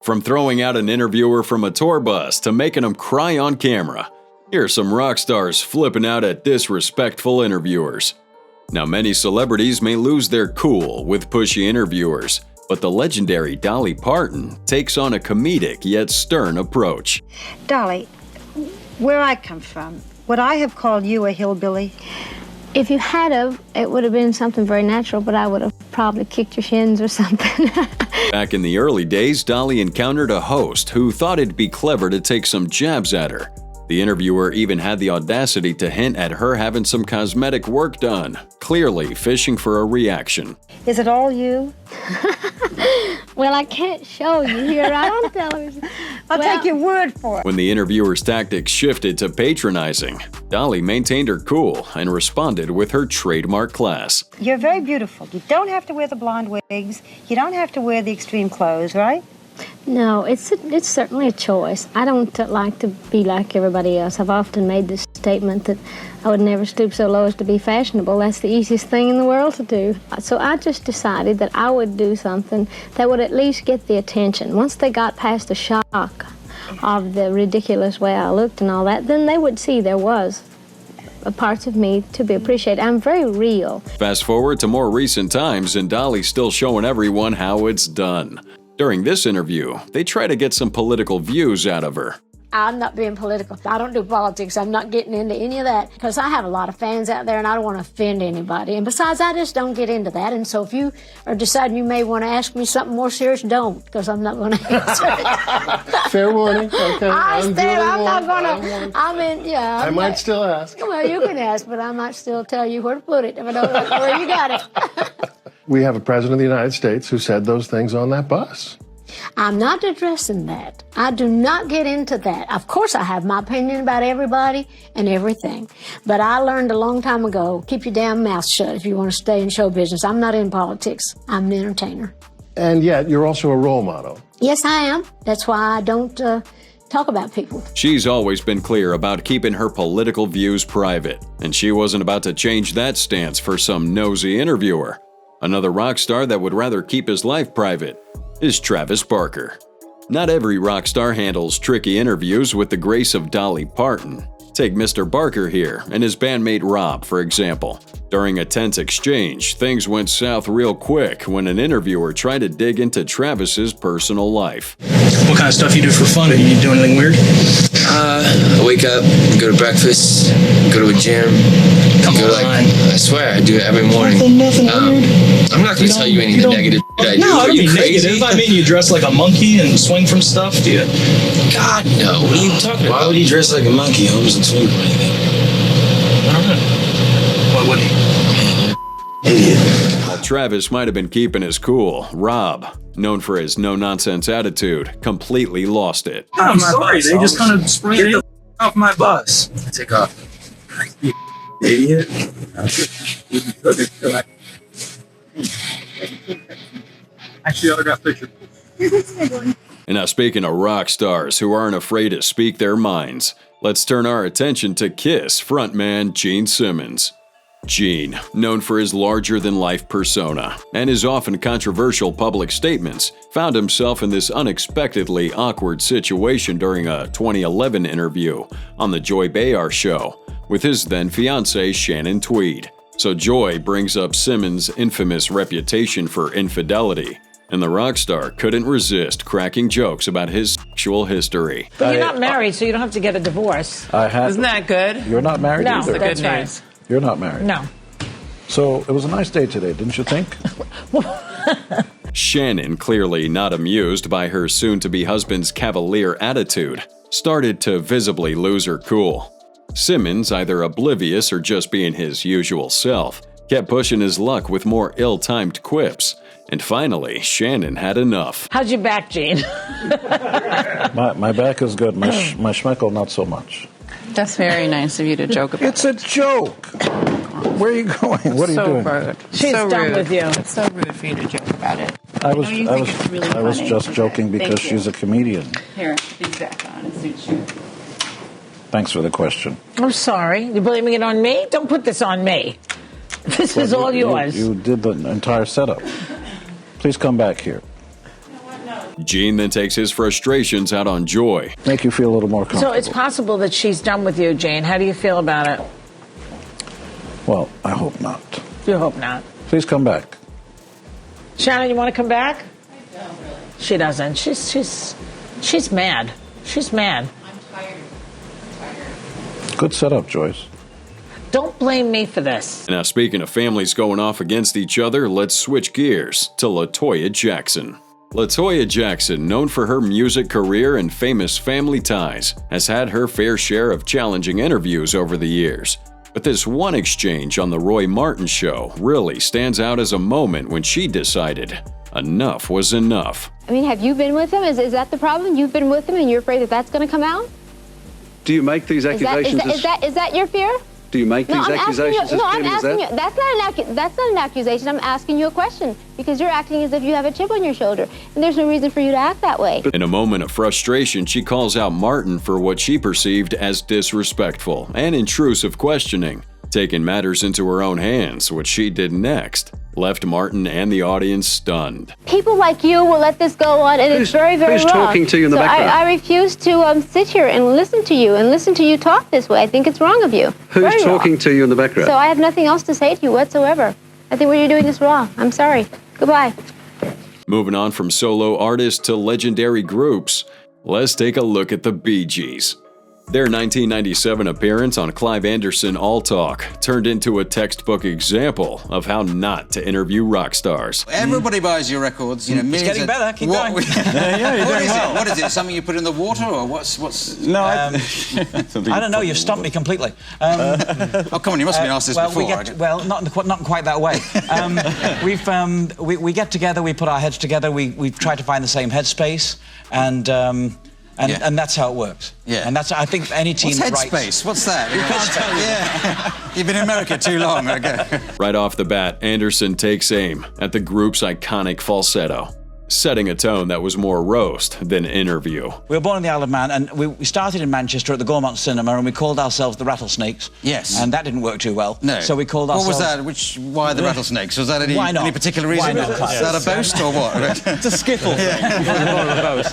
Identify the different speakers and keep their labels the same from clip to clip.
Speaker 1: From throwing out an interviewer from a tour bus to making him cry on camera. Here's some rock stars flipping out at disrespectful interviewers. Now, many celebrities may lose their cool with pushy interviewers, but the legendary Dolly Parton takes on a comedic yet stern approach.
Speaker 2: Dolly, where I come from, would I have called you a hillbilly?
Speaker 3: If you had of, it would have been something very natural, but I would have probably kicked your shins or something.
Speaker 1: Back in the early days, Dolly encountered a host who thought it'd be clever to take some jabs at her. The interviewer even had the audacity to hint at her having some cosmetic work done, clearly fishing for a reaction.
Speaker 2: Is it all you?
Speaker 3: Well, I can't show you here on television.
Speaker 2: I'll take your word for it.
Speaker 1: When the interviewer's tactics shifted to patronizing, Dolly maintained her cool and responded with her trademark class.
Speaker 2: You're very beautiful. You don't have to wear the blonde wigs. You don't have to wear the extreme clothes, right?
Speaker 3: No, it's certainly a choice. I don't like to be like everybody else. I've often made this statement that I would never stoop so low as to be fashionable. That's the easiest thing in the world to do. So I just decided that I would do something that would at least get the attention. Once they got past the shock of the ridiculous way I looked and all that, then they would see there was parts of me to be appreciated. I'm very real.
Speaker 1: Fast forward to more recent times, and Dolly's still showing everyone how it's done. During this interview, they try to get some political views out of her.
Speaker 3: I'm not being political. I don't do politics. I'm not getting into any of that because I have a lot of fans out there and I don't want to offend anybody. And besides, I just don't get into that. And so if you are deciding you may want to ask me something more serious, don't, because I'm not going to answer it.
Speaker 4: Fair warning. Okay.
Speaker 3: I'm not going to. I
Speaker 4: might still ask.
Speaker 3: Well, you can ask, but I might still tell you where to put it if I don't know where you got it.
Speaker 4: We have a president of the United States who said those things on that bus.
Speaker 3: I'm not addressing that. I do not get into that. Of course, I have my opinion about everybody and everything. But I learned a long time ago, keep your damn mouth shut if you want to stay in show business. I'm not in politics. I'm an entertainer.
Speaker 4: And yet, you're also a role model.
Speaker 3: Yes, I am. That's why I don't talk about people.
Speaker 1: She's always been clear about keeping her political views private, and she wasn't about to change that stance for some nosy interviewer. Another rock star that would rather keep his life private is Travis Barker. Not every rock star handles tricky interviews with the grace of Dolly Parton. Take Mr. Barker here and his bandmate Rob, for example. During a tense exchange, things went south real quick when an interviewer tried to dig into Travis's personal life.
Speaker 5: What kind of stuff you do for fun? Are you doing anything weird?
Speaker 6: I wake up, go to breakfast, go to a gym. I swear, I do it every morning.
Speaker 5: Nothing weird.
Speaker 6: I'm not going to tell you any of the negative shit I do.
Speaker 5: No, I don't mean
Speaker 6: crazy?
Speaker 5: negative. I mean you dress like a monkey and swing from stuff, do you?
Speaker 6: God, no. What are you talking about?
Speaker 7: Why would he dress like a monkey, Holmes, and swing from anything?
Speaker 5: I don't know. Why would he?
Speaker 7: Idiot.
Speaker 1: While Travis might have been keeping his cool, Rob, known for his no-nonsense attitude, completely lost it.
Speaker 7: I'm sorry, they just kind of sprayed it off my bus.
Speaker 6: Take off.
Speaker 7: You idiot. Actually, I got pictures.
Speaker 1: And now, speaking of rock stars who aren't afraid to speak their minds, let's turn our attention to Kiss frontman Gene Simmons. Gene, known for his larger-than-life persona and his often controversial public statements, found himself in this unexpectedly awkward situation during a 2011 interview on The Joy Behar Show with his then-fiancée Shannon Tweed. So Joy brings up Simmons' infamous reputation for infidelity, and the rock star couldn't resist cracking jokes about his sexual history.
Speaker 8: But you're not married, so you don't have to get a divorce.
Speaker 9: Isn't
Speaker 8: that good?
Speaker 9: You're not married
Speaker 8: No,
Speaker 9: either.
Speaker 8: that's right.
Speaker 9: You're not married.
Speaker 8: No.
Speaker 9: So it was a nice day today, didn't you think?
Speaker 1: Shannon, clearly not amused by her soon-to-be husband's cavalier attitude, started to visibly lose her cool. Simmons, either oblivious or just being his usual self, kept pushing his luck with more ill-timed quips. And finally, Shannon had enough.
Speaker 8: How's your back, Gene?
Speaker 9: My back is good. My schmeckle, not so much.
Speaker 10: That's very nice of you to joke about.
Speaker 9: It's a joke. Where are you going? What are you doing?
Speaker 10: Rude.
Speaker 8: She's
Speaker 10: so
Speaker 8: done
Speaker 10: rude.
Speaker 8: with you.
Speaker 10: It's so rude for you to joke about it.
Speaker 9: I was
Speaker 10: Really
Speaker 9: just
Speaker 10: funny.
Speaker 9: joking
Speaker 10: Okay,
Speaker 9: because
Speaker 10: thank you.
Speaker 9: she's a comedian.
Speaker 10: Here, these back on. It suits you.
Speaker 9: Thanks for the question.
Speaker 8: I'm sorry. You're blaming it on me? Don't put this on me. This is all yours.
Speaker 9: You did the entire setup. Please come back here.
Speaker 10: You know what? No,
Speaker 1: Gene then takes his frustrations out on Joy.
Speaker 9: Make you feel a little more comfortable.
Speaker 8: So it's possible that she's done with you, Jane. How do you feel about it?
Speaker 9: Well, I hope not.
Speaker 8: You hope not.
Speaker 9: Please come back.
Speaker 8: Shannon, you want to come back? I don't really. She doesn't. She's mad. She's mad.
Speaker 10: I'm tired.
Speaker 9: Good setup, Joyce.
Speaker 8: Don't blame me for this.
Speaker 1: Now, speaking of families going off against each other, let's switch gears to LaToya Jackson. LaToya Jackson, known for her music career and famous family ties, has had her fair share of challenging interviews over the years. But this one exchange on The Roy Martin Show really stands out as a moment when she decided enough was enough.
Speaker 3: I mean, have you been with him? Is that the problem? You've been with him and you're afraid that that's going to come out?
Speaker 11: Do you make these accusations?
Speaker 3: Is that your fear?
Speaker 11: Do you make these accusations?
Speaker 3: I'm asking you. That's not an accusation. I'm asking you a question because you're acting as if you have a chip on your shoulder, and there's no reason for you to act that way.
Speaker 1: In a moment of frustration, she calls out Martin for what she perceived as disrespectful and intrusive questioning. Taking matters into her own hands, which she did next, left Martin and the audience stunned.
Speaker 3: People like you will let this go on, and it's very, very wrong.
Speaker 11: Who's talking to you in the background?
Speaker 3: I refuse to sit here and listen to you talk this way. I think it's wrong of you.
Speaker 11: Who's talking to you in the background?
Speaker 3: So I have nothing else to say to you whatsoever. I think what you're doing is wrong. I'm sorry. Goodbye.
Speaker 1: Moving on from solo artists to legendary groups, let's take a look at the Bee Gees. Their 1997 appearance on Clive Anderson All Talk turned into a textbook example of how not to interview rock stars.
Speaker 12: Everybody buys your records, you know.
Speaker 7: It's getting better. Keep going.
Speaker 12: Yeah, you're doing well. What is it? Something you put in the water, or what's?
Speaker 7: No, I don't know. You've stumped me completely.
Speaker 12: Oh, come on! You must have been asked this before.
Speaker 7: Not quite that way. We get together. We put our heads together. We try to find the same headspace, and that's how it works.
Speaker 12: Yeah.
Speaker 7: And that's, I think, any team
Speaker 12: What's
Speaker 7: that writes...
Speaker 12: headspace? What's that? You can't tell you. Yeah. You've been in America too long. Okay.
Speaker 1: Right off the bat, Anderson takes aim at the group's iconic falsetto, setting a tone that was more roast than interview.
Speaker 7: We were born in the Isle of Man, and we started in Manchester at the Gaumont Cinema, and we called ourselves the Rattlesnakes.
Speaker 12: Yes.
Speaker 7: And that didn't work too well.
Speaker 12: No.
Speaker 7: So we called ourselves...
Speaker 12: What was that? Why the Rattlesnakes? Was that
Speaker 7: Why not?
Speaker 12: any particular reason?
Speaker 7: Why not?
Speaker 12: Was that a boast or what?
Speaker 7: It's a skiffle.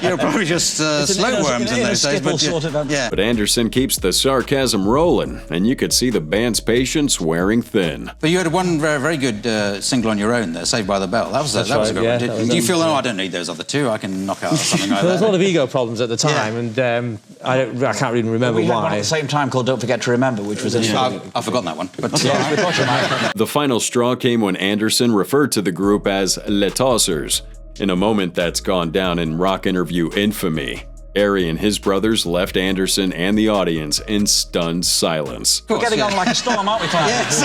Speaker 12: You were probably just slow worms in those days.
Speaker 1: But Anderson keeps the sarcasm rolling, and you could see the band's patience wearing thin.
Speaker 12: But you had one very, very good single on your own there, Saved by the Bell. That was a good one. Do you feel, I don't need those other two, I can knock out something like that?
Speaker 13: There was a lot of ego problems at the time, and I can't even remember
Speaker 7: we
Speaker 13: why.
Speaker 7: had one at the same time called Don't Forget to Remember, which was
Speaker 12: I've forgotten that one. But
Speaker 1: The final straw came when Anderson referred to the group as Les Tossers, in a moment that's gone down in rock interview infamy. Ari and his brothers left Anderson and the audience in stunned silence.
Speaker 7: We're getting on like a storm, aren't we, Clive?
Speaker 12: Yes.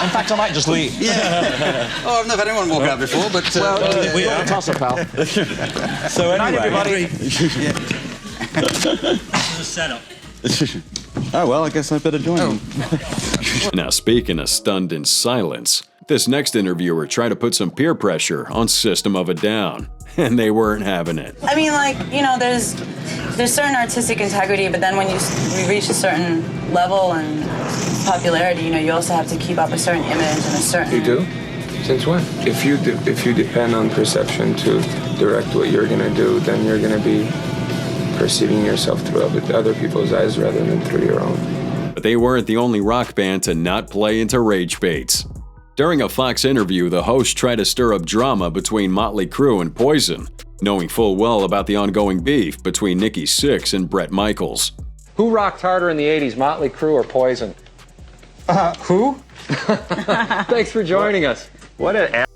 Speaker 7: In fact, I might just leave.
Speaker 12: Yeah. Oh, I've never had anyone walk out before, but...
Speaker 7: we are a tosser, pal. So anyway, everybody.
Speaker 5: This is a setup.
Speaker 11: Oh, well, I guess I better join them.
Speaker 1: Now, speaking of stunned in silence, this next interviewer tried to put some peer pressure on System of a Down, and they weren't having it.
Speaker 10: I mean, like, you know, there's certain artistic integrity, but then when you reach a certain level and popularity, you know, you also have to keep up a certain image and a certain...
Speaker 14: You do? Since when? If you depend on perception to direct what you're gonna do, then you're gonna be perceiving yourself through other people's eyes rather than through your own.
Speaker 1: But they weren't the only rock band to not play into rage baits. During a Fox interview, the host tried to stir up drama between Motley Crue and Poison, knowing full well about the ongoing beef between Nikki Sixx and Bret Michaels.
Speaker 15: Who rocked harder in the 80s, Motley Crue or Poison? Who? Thanks for joining us. What an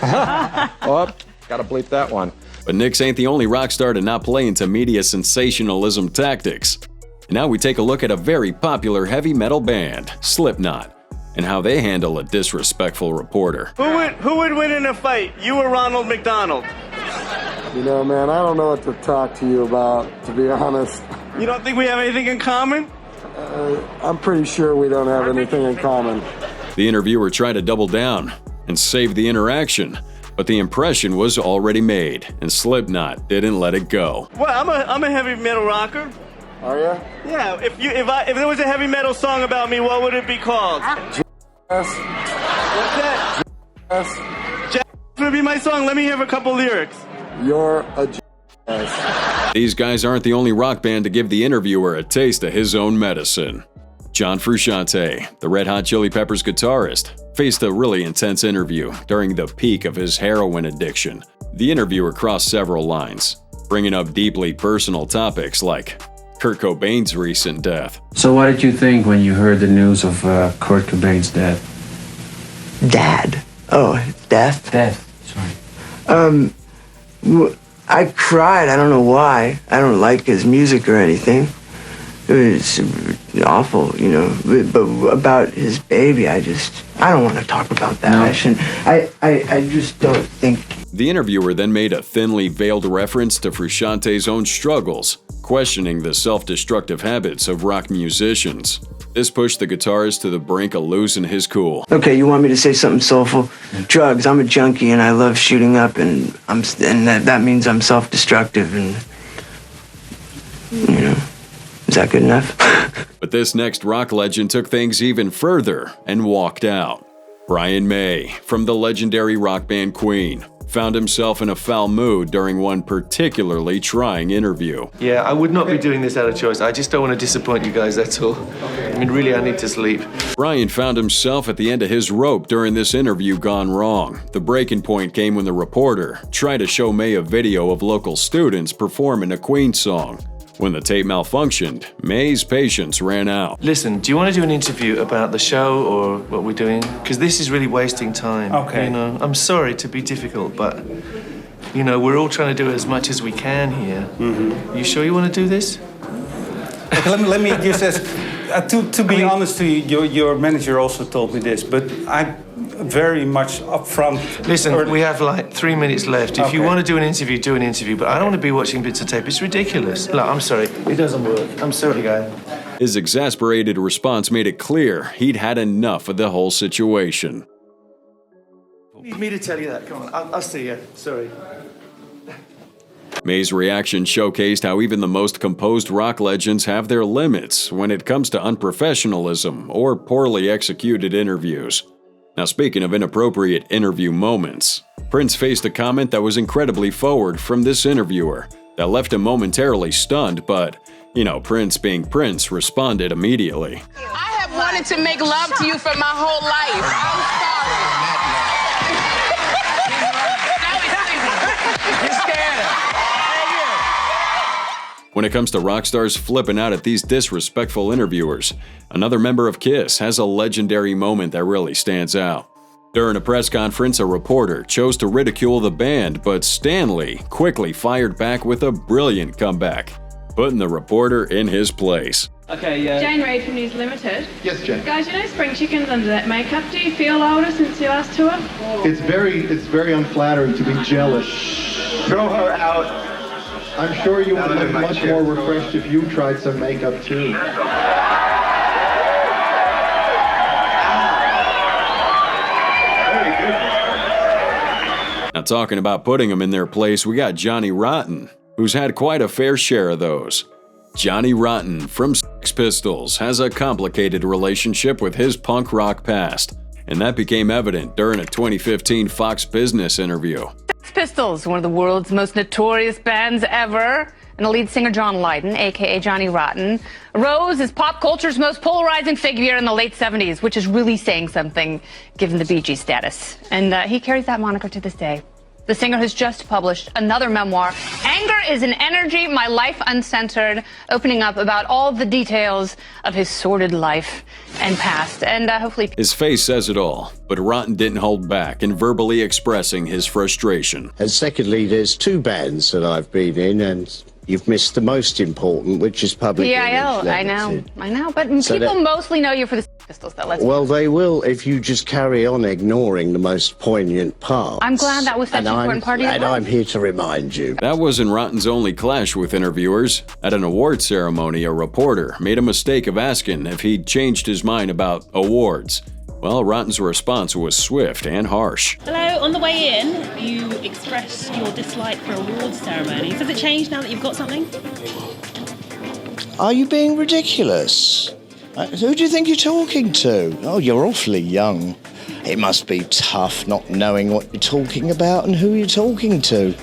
Speaker 15: Oh, gotta bleep that one.
Speaker 1: But Nix ain't the only rock star to not play into media sensationalism tactics. And now we take a look at a very popular heavy metal band, Slipknot, and how they handle a disrespectful reporter.
Speaker 16: Who would win in a fight, you or Ronald McDonald?
Speaker 17: You know, man, I don't know what to talk to you about, to be honest.
Speaker 16: You don't think we have anything in common?
Speaker 17: I'm pretty sure we don't have anything in common.
Speaker 1: The interviewer tried to double down and save the interaction, but the impression was already made, and Slipknot didn't let it go.
Speaker 16: Well, I'm a heavy metal rocker.
Speaker 17: Are you?
Speaker 16: Yeah. If there was a heavy metal song about me, what would it be called?
Speaker 17: What's
Speaker 16: that? Jack would be my song. Let me have a couple lyrics.
Speaker 17: You're a jackass.
Speaker 1: These guys aren't the only rock band to give the interviewer a taste of his own medicine. John Frusciante, the Red Hot Chili Peppers guitarist, faced a really intense interview during the peak of his heroin addiction. The interviewer crossed several lines, bringing up deeply personal topics like Kurt Cobain's recent death.
Speaker 18: So what did you think when you heard the news of Kurt Cobain's death?
Speaker 19: Dad? Oh, death?
Speaker 18: Death, sorry.
Speaker 19: I cried. I don't know why. I don't like his music or anything. It was awful, you know. But about his baby, I don't want to talk about that. No. I shouldn't. I just don't think.
Speaker 1: The interviewer then made a thinly veiled reference to Frusciante's own struggles, questioning the self-destructive habits of rock musicians. This pushed the guitarist to the brink of losing his cool.
Speaker 19: Okay, you want me to say something soulful? Drugs. I'm a junkie and I love shooting up, and that means I'm self-destructive, and you know. Is that good enough?
Speaker 1: But this next rock legend took things even further and walked out. Brian May, from the legendary rock band Queen, found himself in a foul mood during one particularly trying interview.
Speaker 20: Yeah, I would not be doing this out of choice. I just don't want to disappoint you guys, that's all. I mean, really, I need to sleep.
Speaker 1: Brian found himself at the end of his rope during this interview gone wrong. The breaking point came when the reporter tried to show May a video of local students performing a Queen song. When the tape malfunctioned, May's patience ran out.
Speaker 20: Listen, do you want to do an interview about the show or what we're doing? Because this is really wasting time.
Speaker 5: Okay.
Speaker 20: You know, I'm sorry to be difficult, but, you know, we're all trying to do as much as we can here. Mm-hmm. You sure you want to do this?
Speaker 5: Okay, let me just ask, to be honest to you, your manager also told me this, but I'm very much upfront.
Speaker 20: Listen, we have like 3 minutes left. If you want to do an interview, do an interview, but I don't want to be watching bits of tape. It's ridiculous. Look, I'm sorry. It doesn't work. I'm sorry, guy.
Speaker 1: His exasperated response made it clear he'd had enough of the whole situation.
Speaker 20: You need me to tell you that? Come on, I'll see you. Sorry.
Speaker 1: May's reaction showcased how even the most composed rock legends have their limits when it comes to unprofessionalism or poorly executed interviews. Now, speaking of inappropriate interview moments, Prince faced a comment that was incredibly forward from this interviewer that left him momentarily stunned, but, you know, Prince being Prince responded immediately.
Speaker 21: I have wanted to make love to you for my whole life. I'm sorry. You're scared.
Speaker 1: When it comes to rock stars flipping out at these disrespectful interviewers, another member of KISS has a legendary moment that really stands out. During a press conference, a reporter chose to ridicule the band, but Stanley quickly fired back with a brilliant comeback, putting the reporter in his place.
Speaker 22: Okay, Jane Reid from News Limited.
Speaker 4: Yes, Jane.
Speaker 22: Guys, you know spring chickens under that makeup. Do you feel older since your last tour?
Speaker 4: It's very unflattering to be jealous.
Speaker 20: Throw her out.
Speaker 4: I'm sure you would look much more refreshed if you tried some makeup too.
Speaker 1: Now, talking about putting them in their place, we got Johnny Rotten, who's had quite a fair share of those. Johnny Rotten from Sex Pistols has a complicated relationship with his punk rock past, and that became evident during a 2015 Fox Business interview.
Speaker 23: Sex Pistols, one of the world's most notorious bands ever, and the lead singer John Lydon, a.k.a. Johnny Rotten, rose as pop culture's most polarizing figure in the late 70s, which is really saying something given the Bee Gees status. And he carries that moniker to this day. The singer has just published another memoir, Anger is an Energy, My Life Uncensored, opening up about all the details of his sordid life and past, and hopefully...
Speaker 1: His face says it all, but Rotten didn't hold back in verbally expressing his frustration.
Speaker 24: And secondly, there's two bands that I've been in, and you've missed the most important, which is Public Image Limited.
Speaker 23: I know, but so people mostly know you for the Sex Pistols, though.
Speaker 24: Well, they will if you just carry on ignoring the most poignant parts.
Speaker 23: I'm glad that was such an important part of your life.
Speaker 24: And I'm here to remind you.
Speaker 1: That wasn't Rotten's only clash with interviewers. At an award ceremony, a reporter made a mistake of asking if he'd changed his mind about awards. Well, Rotten's response was swift and harsh.
Speaker 25: Hello, on the way in, you expressed your dislike for awards ceremonies. Has it changed now that you've got something?
Speaker 24: Are you being ridiculous? Who do you think you're talking to? Oh, you're awfully young. It must be tough not knowing what you're talking about and who you're talking to.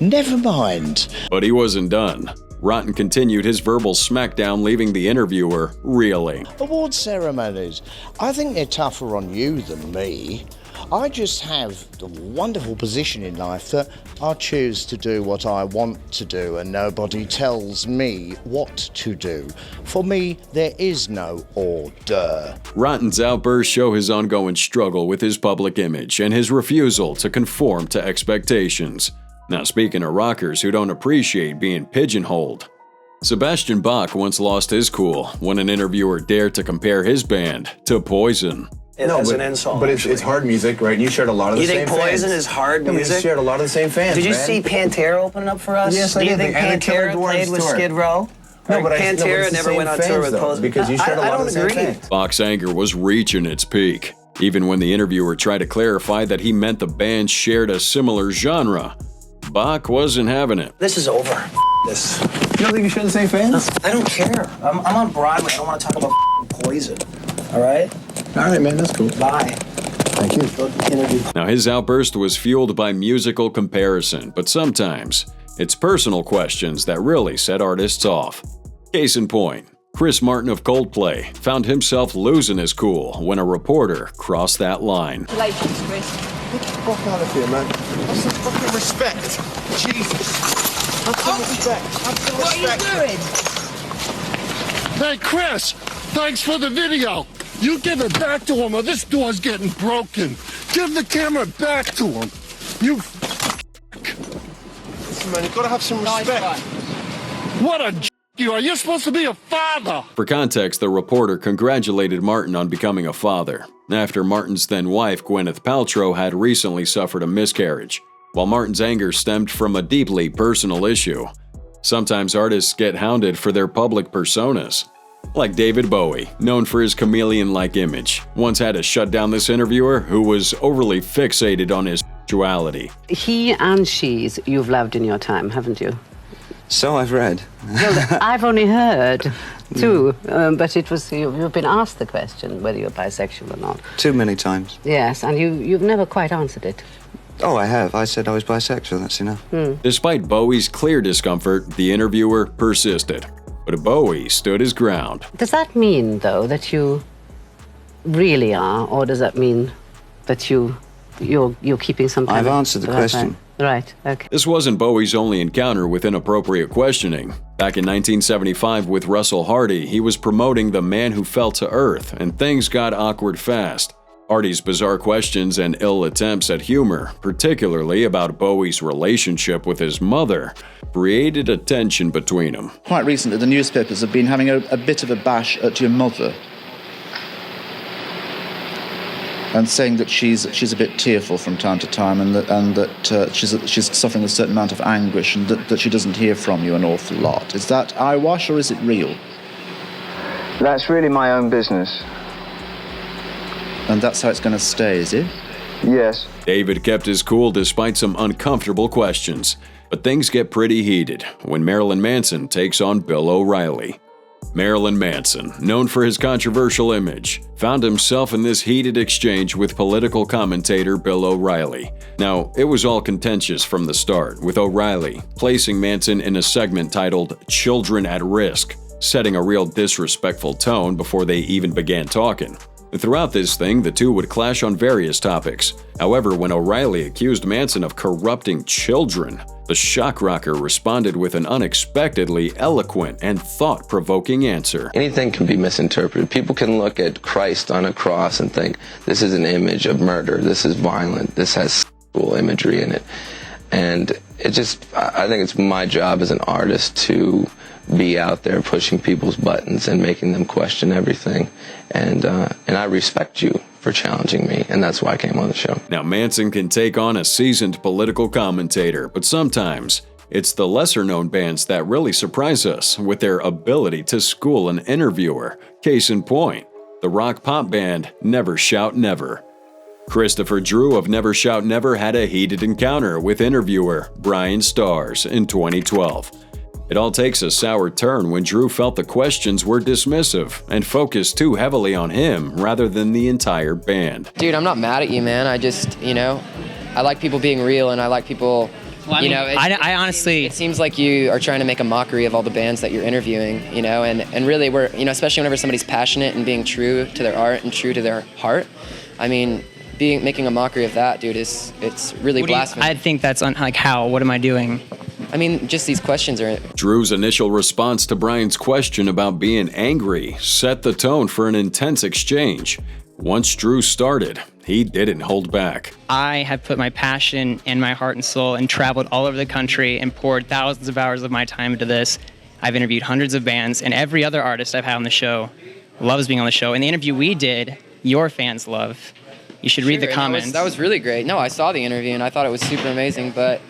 Speaker 24: Never mind.
Speaker 1: But he wasn't done. Rotten continued his verbal smackdown, leaving the interviewer reeling.
Speaker 24: Award ceremonies, I think they're tougher on you than me. I just have the wonderful position in life that I choose to do what I want to do and nobody tells me what to do. For me, there is no order.
Speaker 1: Rotten's outbursts show his ongoing struggle with his public image and his refusal to conform to expectations. Now, speaking of rockers who don't appreciate being pigeonholed, Sebastian Bach once lost his cool when an interviewer dared to compare his band to Poison.
Speaker 2: As an insult.
Speaker 3: But it's hard music, right? And you shared a lot of the same fans.
Speaker 2: You think Poison is hard music?
Speaker 3: You shared a lot of the same fans,
Speaker 2: Did you see Pantera open up for us?
Speaker 3: Yes, I did.
Speaker 2: Do you think Pantera played with Skid Row?
Speaker 3: No, but
Speaker 2: Pantera never went on tour with Poison.
Speaker 3: Because you shared a lot of the same fans.
Speaker 1: Bach's anger was reaching its peak, even when the interviewer tried to clarify that he meant the band shared a similar genre. Bach wasn't having it.
Speaker 2: This is over. This.
Speaker 3: You don't think you share the same fans?
Speaker 2: I don't care. I'm on Broadway. I don't want to talk about Poison. All right?
Speaker 3: All right, man. That's cool.
Speaker 2: Bye.
Speaker 3: Thank you.
Speaker 1: Now, his outburst was fueled by musical comparison, but sometimes it's personal questions that really set artists off. Case in point, Chris Martin of Coldplay found himself losing his cool when a reporter crossed that line.
Speaker 2: Congratulations, Chris.
Speaker 3: Get the fuck out of here, man. Have some fucking respect. Jesus. Have some respect. Have some respect.
Speaker 2: What are you doing?
Speaker 6: Hey, Chris, thanks for the video. You give it back to him or this door's getting broken. Give the camera back to him. You
Speaker 3: Listen, man, you gotta have some respect.
Speaker 6: What a you are. You're supposed to be a father.
Speaker 1: For context, the reporter congratulated Martin on becoming a father, after Martin's then wife, Gwyneth Paltrow, had recently suffered a miscarriage. While Martin's anger stemmed from a deeply personal issue. Sometimes artists get hounded for their public personas. Like David Bowie, known for his chameleon-like image, once had to shut down this interviewer who was overly fixated on his sexuality.
Speaker 8: He and she's you've loved in your time, haven't you?
Speaker 9: So I've read.
Speaker 8: Well, I've only heard too, but it was you've been asked the question whether you're bisexual or not.
Speaker 9: Too many times.
Speaker 8: Yes, and you've never quite answered it.
Speaker 9: Oh, I have. I said I was bisexual, that's enough.
Speaker 1: Despite Bowie's clear discomfort, the interviewer persisted. But Bowie stood his ground.
Speaker 8: Does that mean, though, that you really are, or does that mean that you're keeping some kind
Speaker 9: I've
Speaker 8: of...
Speaker 9: answered the question.
Speaker 8: Right, okay.
Speaker 1: This wasn't Bowie's only encounter with inappropriate questioning. Back in 1975 with Russell Hardy, he was promoting The Man Who Fell to Earth, and things got awkward fast. Hardy's bizarre questions and ill attempts at humor, particularly about Bowie's relationship with his mother, created a tension between them.
Speaker 26: Quite recently, the newspapers have been having a bit of a bash at your mother and saying that she's a bit tearful from time to time and that she's suffering a certain amount of anguish and that she doesn't hear from you an awful lot. Is that eyewash or is it real?
Speaker 19: That's really my own business.
Speaker 26: And that's how it's going to stay, is it?
Speaker 19: Yes.
Speaker 1: David kept his cool despite some uncomfortable questions. But things get pretty heated when Marilyn Manson takes on Bill O'Reilly. Marilyn Manson, known for his controversial image, found himself in this heated exchange with political commentator Bill O'Reilly. Now, it was all contentious from the start, with O'Reilly placing Manson in a segment titled Children at Risk, setting a real disrespectful tone before they even began talking. Throughout this thing, the two would clash on various topics. However, when O'Reilly accused Manson of corrupting children, the shock rocker responded with an unexpectedly eloquent and thought-provoking answer.
Speaker 27: Anything can be misinterpreted. People can look at Christ on a cross and think, this is an image of murder, this is violent, this has sexual imagery in it. And I think it's my job as an artist to be out there pushing people's buttons and making them question everything. And I respect you for challenging me, and that's why I came on the show.
Speaker 1: Now, Manson can take on a seasoned political commentator, but sometimes it's the lesser-known bands that really surprise us with their ability to school an interviewer. Case in point, the rock-pop band Never Shout Never. Christopher Drew of Never Shout Never had a heated encounter with interviewer Brian Stars in 2012. It all takes a sour turn when Drew felt the questions were dismissive and focused too heavily on him rather than the entire band.
Speaker 28: Dude, I'm not mad at you, man. I just, I like people being real and I like people
Speaker 7: Well, I mean, I honestly...
Speaker 10: It seems like you are trying to make a mockery of all the bands that you're interviewing, you know, and really we're, you know, especially whenever somebody's passionate and being true to their art and true to their heart, I mean, making a mockery of that, dude, it's really blasphemous.
Speaker 7: I think that's like how? What am I doing?
Speaker 10: I mean, just these questions are...
Speaker 1: Drew's initial response to Brian's question about being angry set the tone for an intense exchange. Once Drew started, he didn't hold back.
Speaker 7: I have put my passion and my heart and soul and traveled all over the country and poured thousands of hours of my time into this. I've interviewed hundreds of bands, and every other artist I've had on the show loves being on the show. And the interview we did, your fans love. You should read the comments.
Speaker 10: That was really great. No, I saw the interview, and I thought it was super amazing, but...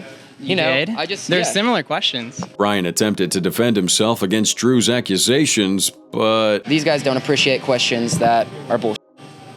Speaker 10: You know,
Speaker 7: did? There's similar questions.
Speaker 1: Brian attempted to defend himself against Drew's accusations, but...
Speaker 10: These guys don't appreciate questions that are bullshit,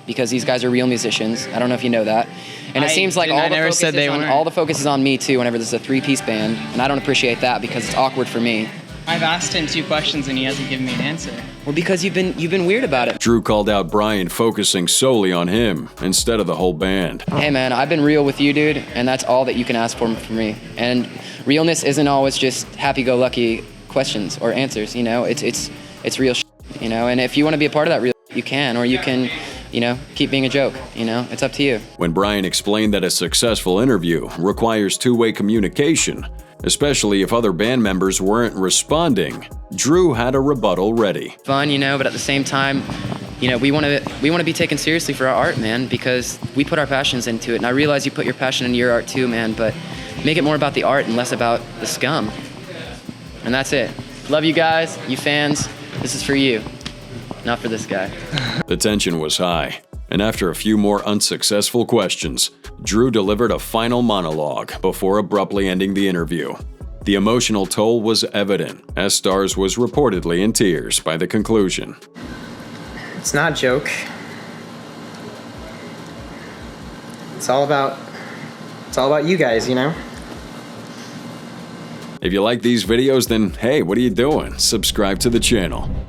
Speaker 10: because these guys are real musicians. I don't know if you know that. And it seems like all the focus is on me, too, whenever there's a three-piece band, and I don't appreciate that because it's awkward for me.
Speaker 7: I've asked him 2 questions, and he hasn't given me an answer.
Speaker 10: Well, because you've been weird about it.
Speaker 1: Drew called out Brian focusing solely on him instead of the whole band.
Speaker 10: Hey, man, I've been real with you, dude, and that's all that you can ask for me. And realness isn't always just happy-go-lucky questions or answers, you know? It's real shit, you know? And if you want to be a part of that real shit, you can, or you can, you know, keep being a joke, you know? It's up to you.
Speaker 1: When Brian explained that a successful interview requires two-way communication, especially if other band members weren't responding, Drew had a rebuttal ready.
Speaker 10: Fun, you know, but at the same time, you know, we want to be taken seriously for our art, man, because we put our passions into it. And I realize you put your passion into your art too, man, but make it more about the art and less about the scum. And that's it. Love you guys, you fans. This is for you, not for this guy.
Speaker 1: The tension was high, and after a few more unsuccessful questions, Drew delivered a final monologue before abruptly ending the interview. The emotional toll was evident, as Stars was reportedly in tears by the conclusion.
Speaker 11: It's not a joke. It's all about you guys, you know?
Speaker 1: If you like these videos, then hey, what are you doing? Subscribe to the channel.